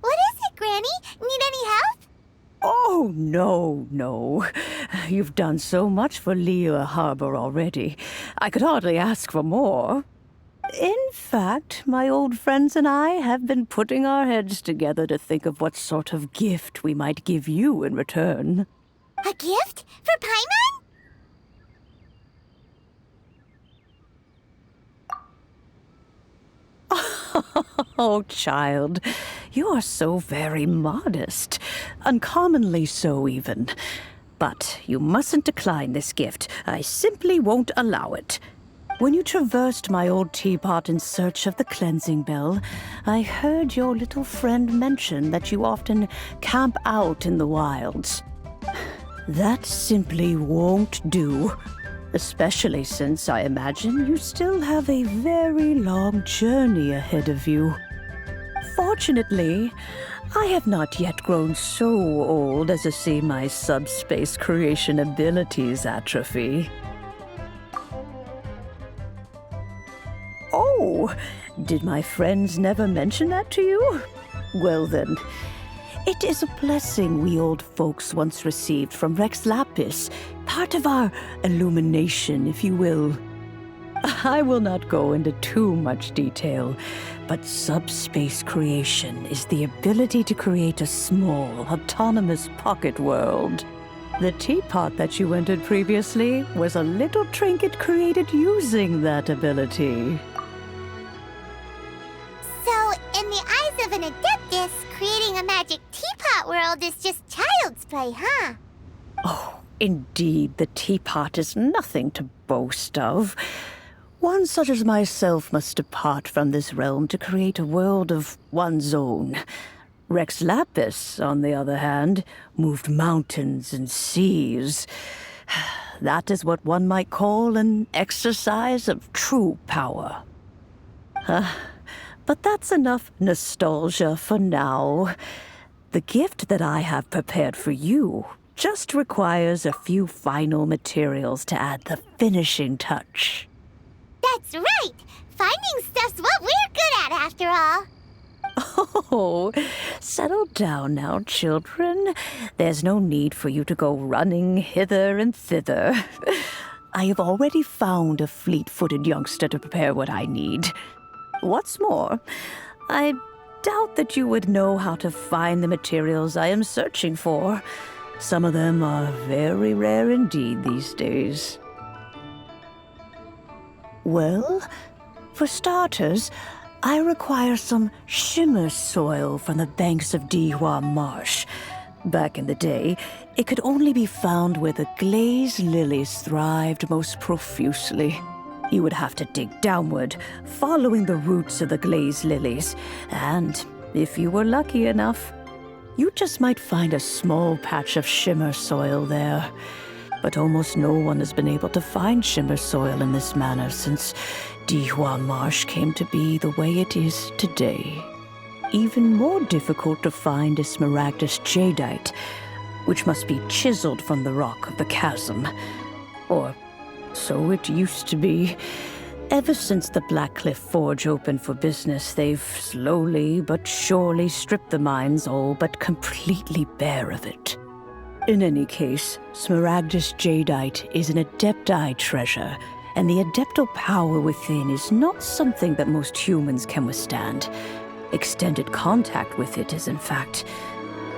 What is it, Granny? Need any help? Oh, no. You've done so much for Liyue Harbor already. I could hardly ask for more. In fact, my old friends and I have been putting our heads together to think of what sort of gift we might give you in return. A gift? For Paimon? Oh, child, you are so very modest. Uncommonly so, even. But you mustn't decline this gift. I simply won't allow it. When you traversed my old teapot in search of the cleansing bell, I heard your little friend mention that you often camp out in the wilds. That simply won't do. Especially since I imagine you still have a very long journey ahead of you. Fortunately, I have not yet grown so old as to see my subspace creation abilities atrophy. Oh, did my friends never mention that to you? Well then, it is a blessing we old folks once received from Rex Lapis, part of our illumination, if you will. I will not go into too much detail, but subspace creation is the ability to create a small, autonomous pocket world. The teapot that you entered previously was a little trinket created using that ability. So, in the eyes of an Adeptus, creating a magic teapot world is just child's play, huh? Oh, indeed, the teapot is nothing to boast of. One such as myself must depart from this realm to create a world of one's own. Rex Lapis, on the other hand, moved mountains and seas. That is what one might call an exercise of true power. But that's enough nostalgia for now. The gift that I have prepared for you just requires a few final materials to add the finishing touch. That's right! Finding stuff's what we're good at, after all. Oh, settle down now, children. There's no need for you to go running hither and thither. I have already found a fleet-footed youngster to prepare what I need. What's more, I doubt that you would know how to find the materials I am searching for. Some of them are very rare indeed these days. Well, for starters, I require some shimmer soil from the banks of Dihua Marsh. Back in the day, it could only be found where the glazed lilies thrived most profusely. You would have to dig downward, following the roots of the glazed lilies, and if you were lucky enough, you just might find a small patch of shimmer soil there. But almost no one has been able to find shimmer soil in this manner since Dihua Marsh came to be the way it is today. Even more difficult to find is smaragdus jadeite, which must be chiseled from the rock of the chasm. Or so it used to be. Ever since the Blackcliff Forge opened for business, they've slowly but surely stripped the mines all but completely bare of it. In any case, smaragdus jadeite is an adepti treasure, and the adeptal power within is not something that most humans can withstand. Extended contact with it is, in fact,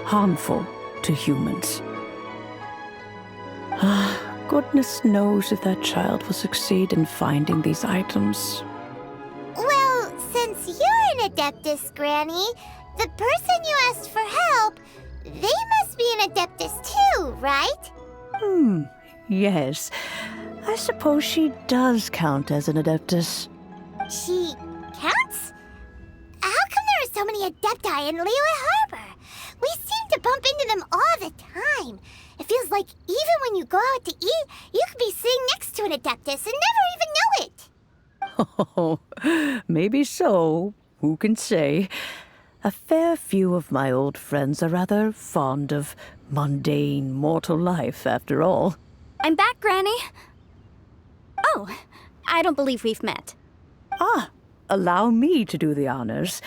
harmful to humans. Goodness knows if that child will succeed in finding these items. Well, since you're an Adeptus, Granny, the person you asked for help, they must be an Adeptus too, right? Yes. I suppose she does count as an Adeptus. She counts? How come there are so many Adepti in Liyue Harbor? We seem to bump into them all the time. It feels like even when you go out to eat, you could be sitting next to an Adeptus and never even know it. Oh, maybe so. Who can say? A fair few of my old friends are rather fond of mundane mortal life, after all. I'm back, Granny. Oh, I don't believe we've met. Allow me to do the honors.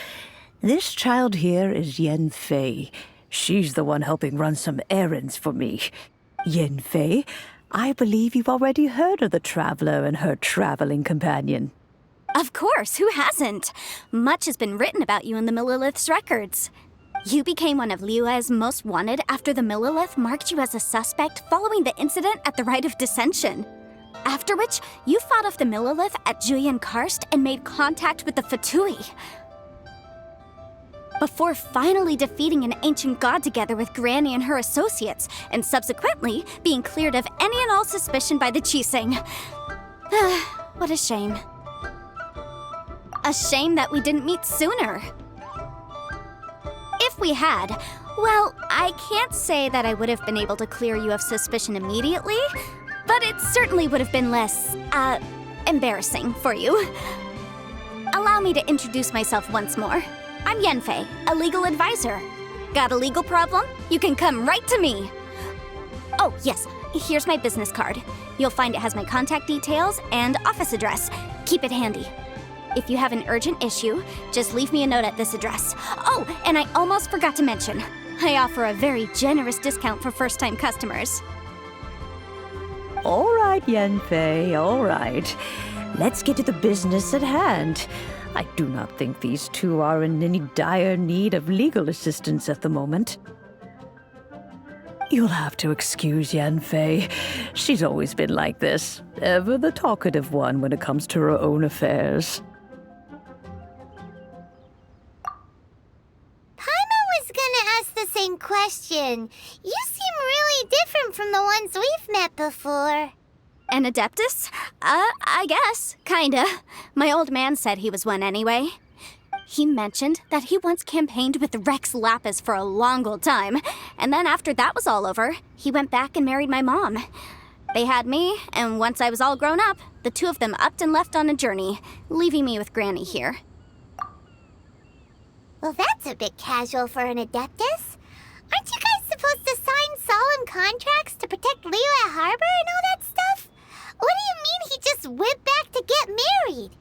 This child here is Yen Fei. She's the one helping run some errands for me. Yen Fei, I believe you've already heard of the traveler and her traveling companion. Of course, who hasn't? Much has been written about you in the Millilith's records. You became one of Liyue's most wanted after the Millilith marked you as a suspect following the incident at the Rite of Dissension. After which, you fought off the Millilith at Julian Karst and made contact with the Fatui. Before finally defeating an ancient god together with Granny and her associates, and subsequently being cleared of any and all suspicion by the Chiseng. What a shame. A shame that we didn't meet sooner. If we had, well, I can't say that I would have been able to clear you of suspicion immediately, but it certainly would have been less, embarrassing for you. Allow me to introduce myself once more. I'm Yenfei, a legal advisor. Got a legal problem? You can come right to me. Oh, yes, here's my business card. You'll find it has my contact details and office address. Keep it handy. If you have an urgent issue, just leave me a note at this address. Oh, and I almost forgot to mention, I offer a very generous discount for first-time customers. All right, Yenfei, all right. Let's get to the business at hand. I do not think these two are in any dire need of legal assistance at the moment. You'll have to excuse Yenfei. She's always been like this, ever the talkative one when it comes to her own affairs. The same question. You seem really different from the ones we've met before. An Adeptus? I guess. Kinda. My old man said he was one anyway. He mentioned that he once campaigned with Rex Lapis for a long old time, and then after that was all over, he went back and married my mom. They had me, and once I was all grown up, the two of them upped and left on a journey, leaving me with Granny here. Well, that's a bit casual for an Adeptus. Aren't you guys supposed to sign solemn contracts to protect Liyue Harbor and all that stuff? What do you mean he just went back to get married?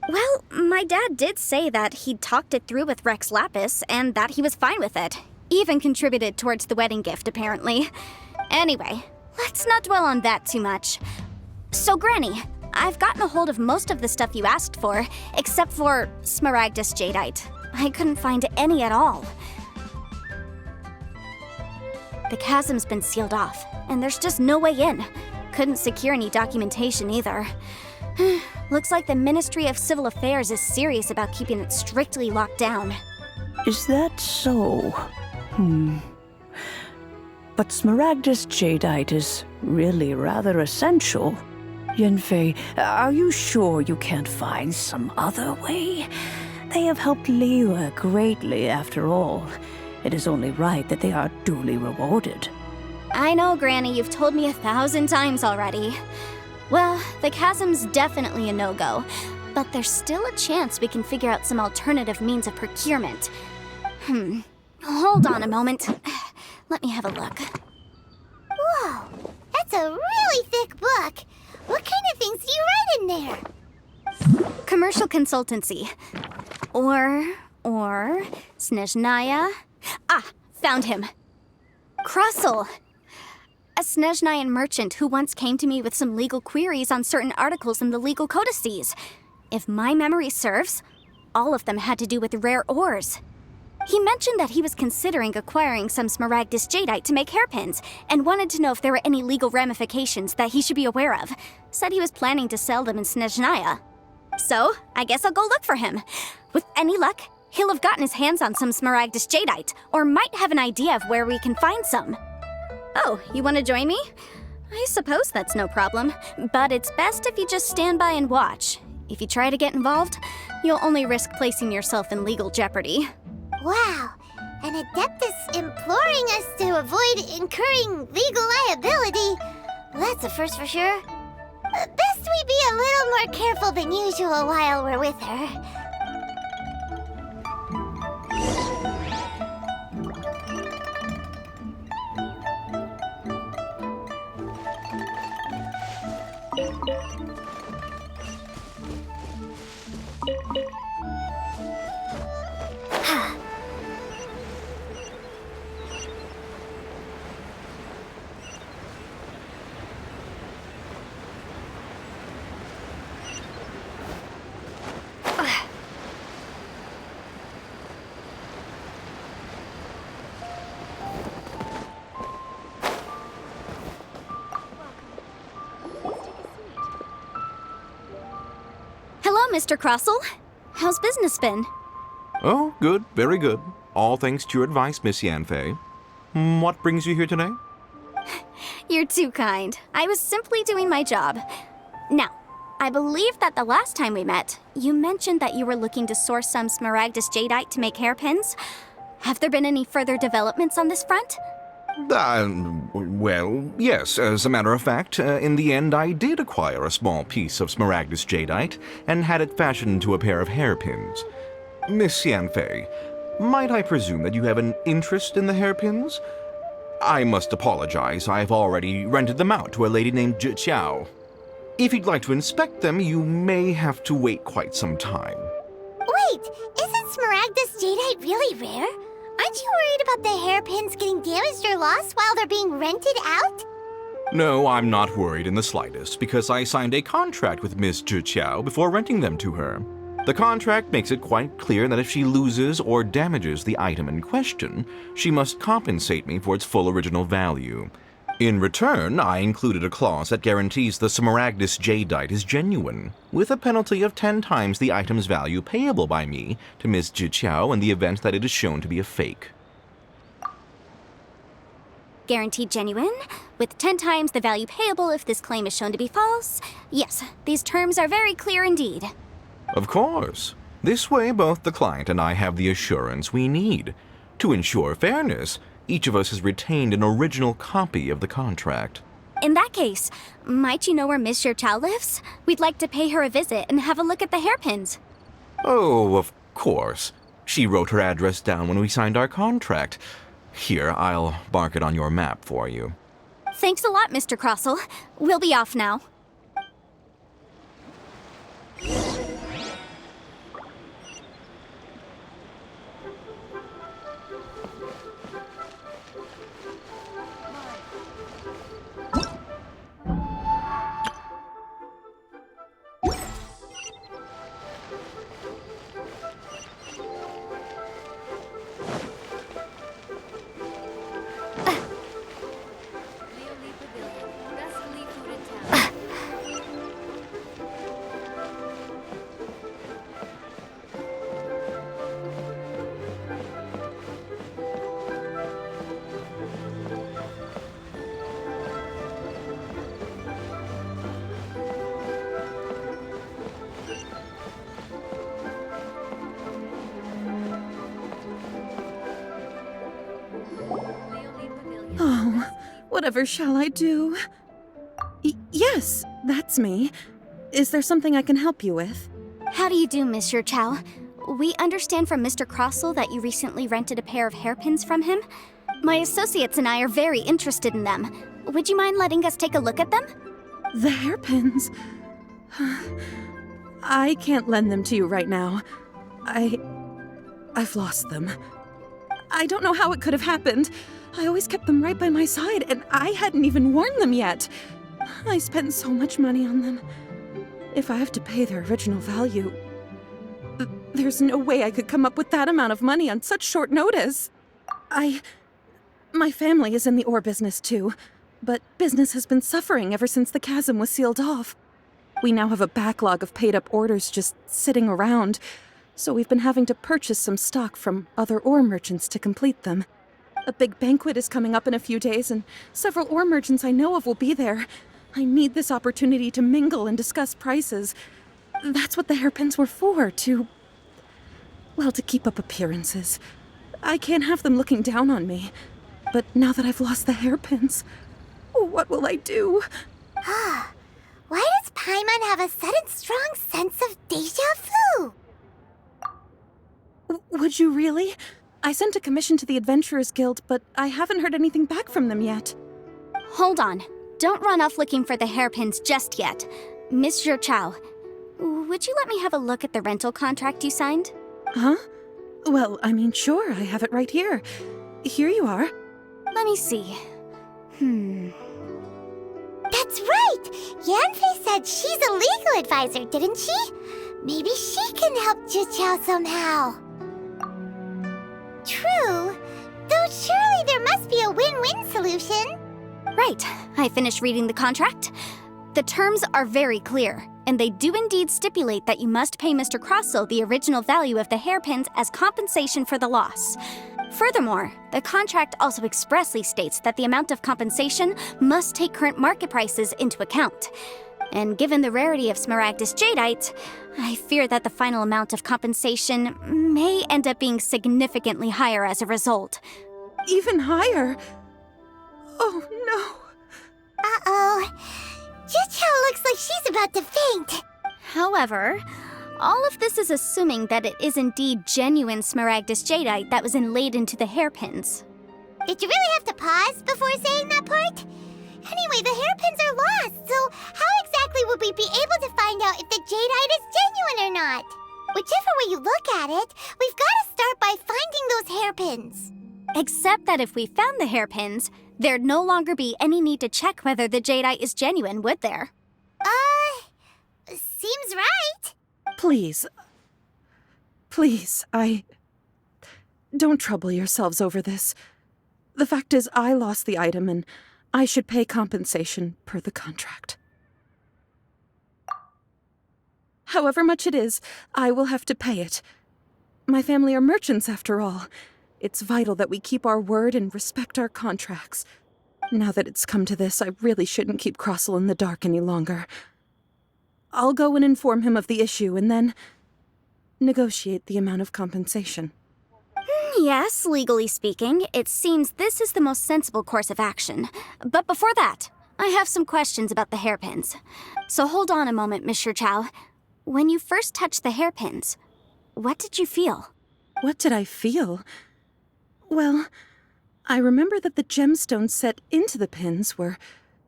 Well, my dad did say that he'd talked it through with Rex Lapis and that he was fine with it. Even contributed towards the wedding gift, apparently. Anyway, let's not dwell on that too much. So, Granny, I've gotten a hold of most of the stuff you asked for, except for Smaragdus Jadeite. I couldn't find any at all. The chasm's been sealed off, and there's just no way in. Couldn't secure any documentation either. Looks like the Ministry of Civil Affairs is serious about keeping it strictly locked down. Is that so? But Smaragdus Jadeite is really rather essential. Yenfei, are you sure you can't find some other way? They have helped Liyue greatly, after all. It is only right that they are duly rewarded. I know, Granny, you've told me 1,000 times already. Well, the chasm's definitely a no-go, but there's still a chance we can figure out some alternative means of procurement. Hold on a moment. Let me have a look. Whoa, that's a really thick book. What kind of things do you write in there? Commercial consultancy. Or, Snezhnaya. Ah, found him. Krusel. A Snezhnayan merchant who once came to me with some legal queries on certain articles in the legal codices. If my memory serves, all of them had to do with rare ores. He mentioned that he was considering acquiring some Smaragdus Jadeite to make hairpins, and wanted to know if there were any legal ramifications that he should be aware of. Said he was planning to sell them in Snezhnaya. So, I guess I'll go look for him. With any luck, he'll have gotten his hands on some Smaragdus Jadeite, or might have an idea of where we can find some. Oh, you want to join me? I suppose that's no problem, but it's best if you just stand by and watch. If you try to get involved, you'll only risk placing yourself in legal jeopardy. Wow, an Adeptus imploring us to avoid incurring legal liability. Well, that's a first for sure. Best we be a little more careful than usual while we're with her. Mr. Crossell. How's business been? Oh, good, very good. All thanks to your advice, Miss Yanfei. What brings you here today? You're too kind. I was simply doing my job. Now, I believe that the last time we met, you mentioned that you were looking to source some smaragdus jadeite to make hairpins. Have there been any further developments on this front? Well, yes. As a matter of fact, in the end, I did acquire a small piece of smaragdus jadeite and had it fashioned into a pair of hairpins. Miss Yanfei, might I presume that you have an interest in the hairpins? I must apologize. I've already rented them out to a lady named Zhi. If you'd like to inspect them, you may have to wait quite some time. Wait, isn't smaragdus jadeite really rare? Aren't you worried about the hairpins getting damaged or lost while they're being rented out? No, I'm not worried in the slightest, because I signed a contract with Miss Zhi before renting them to her. The contract makes it quite clear that if she loses or damages the item in question, she must compensate me for its full original value. In return, I included a clause that guarantees the smaragdus jadeite is genuine, with a penalty of 10 times the item's value payable by me to Miss Zhi in the event that it is shown to be a fake. Guaranteed genuine, with 10 times the value payable if this claim is shown to be false. Yes, these terms are very clear indeed. Of course. This way, both the client and I have the assurance we need. To ensure fairness, each of us has retained an original copy of the contract. In that case, might you know where Miss Zhi lives? We'd like to pay her a visit and have a look at the hairpins. Oh, of course. She wrote her address down when we signed our contract. Here, I'll mark it on your map for you. Thanks a lot, Mr. Crossell. We'll be off now. Oh, whatever shall I do? Yes, that's me. Is there something I can help you with? How do you do, Miss Zhi? We understand from Mr. Crossell that you recently rented a pair of hairpins from him. My associates and I are very interested in them. Would you mind letting us take a look at them? The hairpins? I can't lend them to you right now. I've lost them. I don't know how it could have happened. I always kept them right by my side, and I hadn't even worn them yet. I spent so much money on them. If I have to pay their original value, there's no way I could come up with that amount of money on such short notice. My family is in the ore business too, but business has been suffering ever since the chasm was sealed off. We now have a backlog of paid-up orders just sitting around, so we've been having to purchase some stock from other ore merchants to complete them. A big banquet is coming up in a few days, and several ore merchants I know of will be there. I need this opportunity to mingle and discuss prices. That's what the hairpins were for, to keep up appearances. I can't have them looking down on me. But now that I've lost the hairpins, what will I do? Why does Paimon have a sudden strong sense of deja vu? Would you really? I sent a commission to the Adventurers Guild, but I haven't heard anything back from them yet. Hold on. Don't run off looking for the hairpins just yet. Miss Zhi, would you let me have a look at the rental contract you signed? Huh? Well, I mean, sure, I have it right here. Here you are. Let me see. That's right! Yanfei said she's a legal advisor, didn't she? Maybe she can help Zhi somehow. True, though surely there must be a win-win solution. Right. I finished reading the contract. The terms are very clear. and they do indeed stipulate that you must pay Mr. Crossell the original value of the hairpins as compensation for the loss. Furthermore, the contract also expressly states that the amount of compensation must take current market prices into account. And given the rarity of Smaragdus jadeite, I fear that the final amount of compensation may end up being significantly higher as a result. Even higher? Oh, no. Uh-oh. Juchao looks like she's about to faint. However, all of this is assuming that it is indeed genuine Smaragdus jadeite that was inlaid into the hairpins. Did you really have to pause before saying that part? Anyway, the hairpins are lost, so how exactly would we be able to find out if the jadeite is genuine or not? Whichever way you look at it, we've got to start by finding those hairpins. Except that if we found the hairpins, there'd no longer be any need to check whether the jadeite is genuine, would there? Seems right. Please. Please, Don't trouble yourselves over this. The fact is, I lost the item and I should pay compensation per the contract. However much it is, I will have to pay it. My family are merchants, after all. It's vital that we keep our word and respect our contracts. Now that it's come to this, I really shouldn't keep Crossell in the dark any longer. I'll go and inform him of the issue and then negotiate the amount of compensation. Yes, legally speaking, it seems this is the most sensible course of action. But before that, I have some questions about the hairpins. So hold on a moment, Miss Chow. When you first touched the hairpins, what did you feel? What did I feel? Well, I remember that the gemstones set into the pins were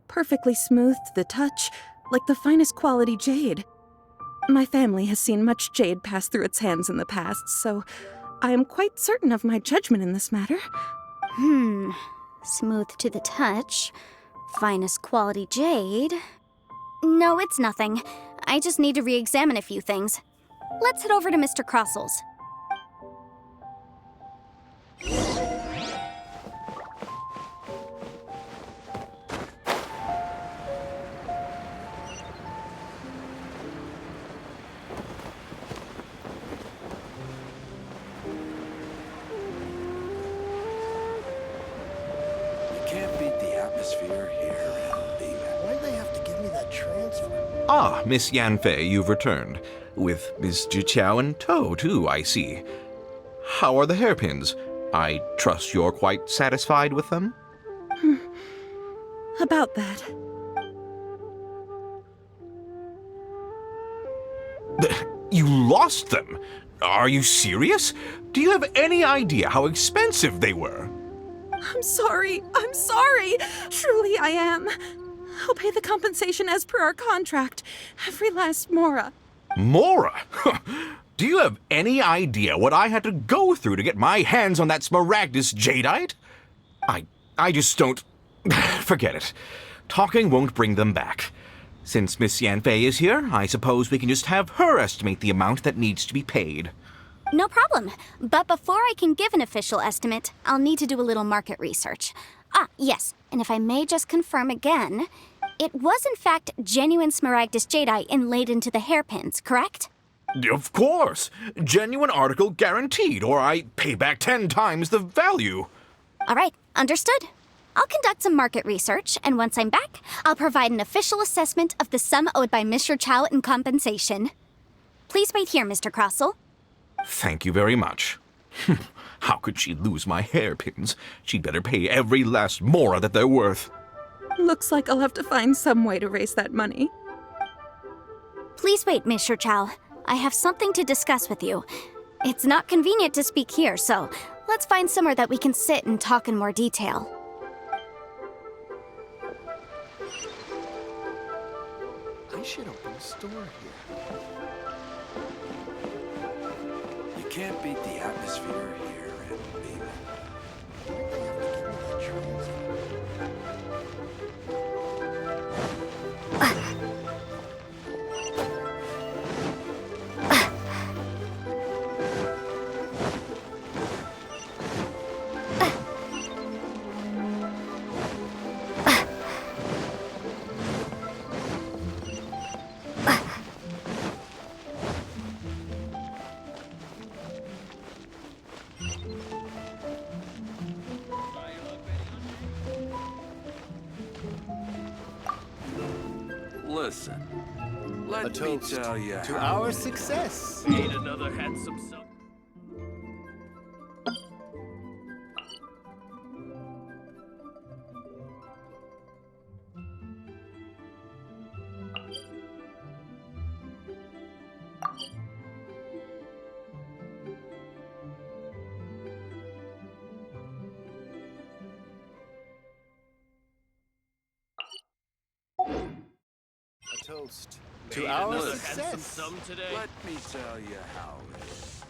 perfectly smooth to the touch, like the finest quality jade. My family has seen much jade pass through its hands in the past, so I am quite certain of my judgment in this matter. Smooth to the touch, finest quality jade. No, it's nothing. I just need to re-examine a few things. Let's head over to Mr. Crossell's. Ah, Miss Yanfei, you've returned. With Miss Jiqiao in tow, too, I see. How are the hairpins? I trust you're quite satisfied with them? About that. You lost them? Are you serious? Do you have any idea how expensive they were? I'm sorry. Truly I am. I'll pay the compensation as per our contract. Every last mora. Mora? Do you have any idea what I had to go through to get my hands on that Smaragdus jadeite? I just don't... Forget it. Talking won't bring them back. Since Miss Yanfei is here, I suppose we can just have her estimate the amount that needs to be paid. No problem. But before I can give an official estimate, I'll need to do a little market research. Ah, yes, and if I may just confirm again, it was in fact genuine Smaragdus jadeite inlaid into the hairpins, correct? Of course! Genuine article guaranteed, or I pay back 10 times the value. All right, understood. I'll conduct some market research, and once I'm back, I'll provide an official assessment of the sum owed by Mr. Chow in compensation. Please wait here, Mr. Crossell. Thank you very much. How could she lose my hairpins? She'd better pay every last mora that they're worth. Looks like I'll have to find some way to raise that money. Please wait, Mr. Chow. I have something to discuss with you. It's not convenient to speak here, so let's find somewhere that we can sit and talk in more detail. I should open a store here. You can't beat the atmosphere here in Beeman. listen. Let A me toast tell you to how our it is. success. Need another handsome son. A toast to Need our another handsome success. son today. Let me tell you how it is.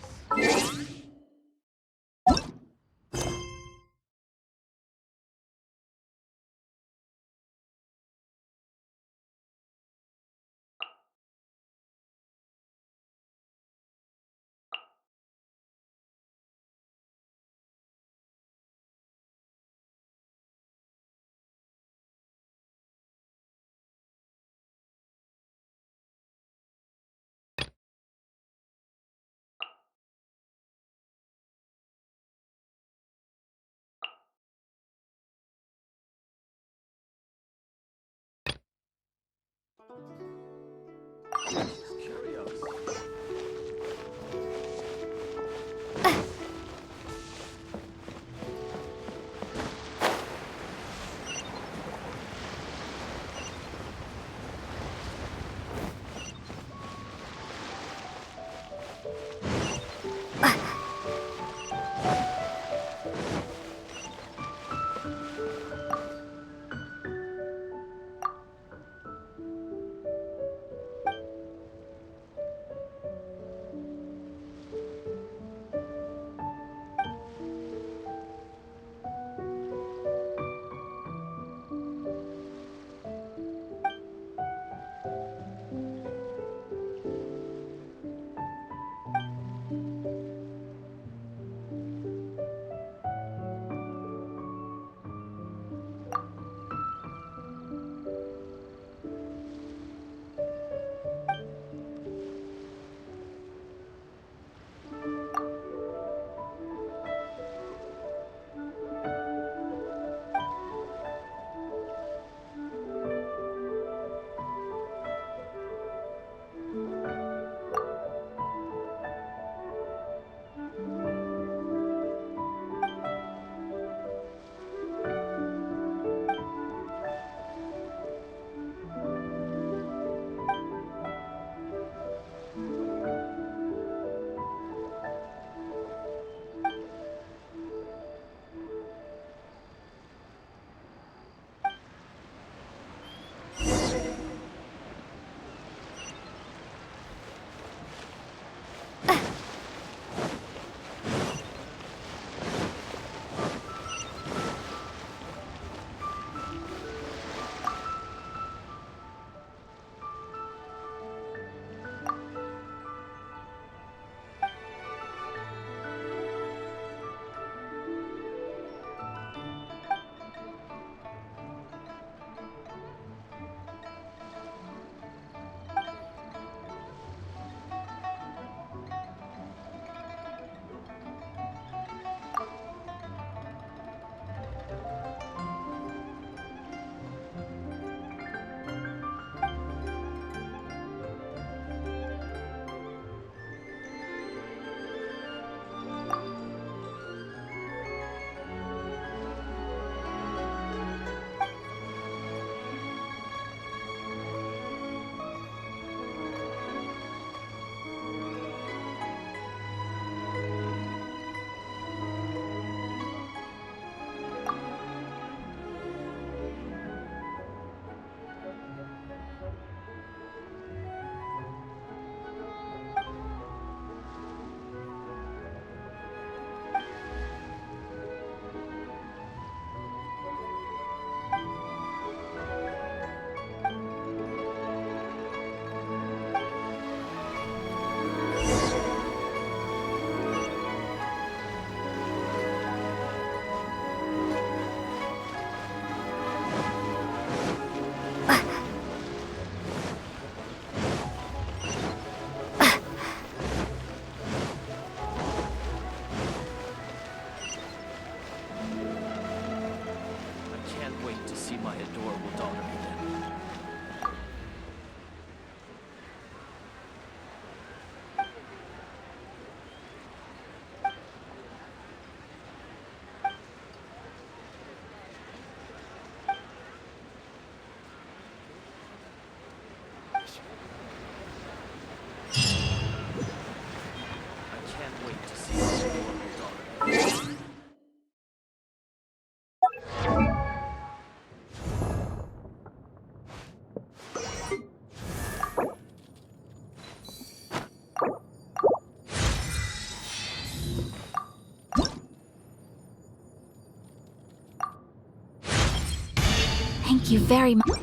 Thank you very much.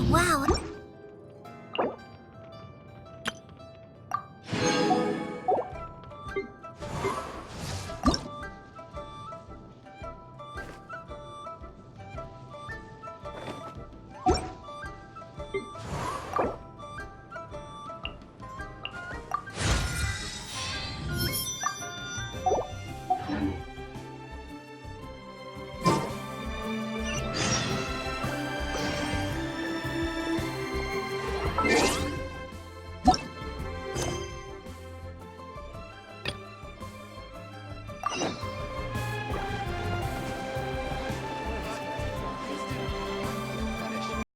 Wow.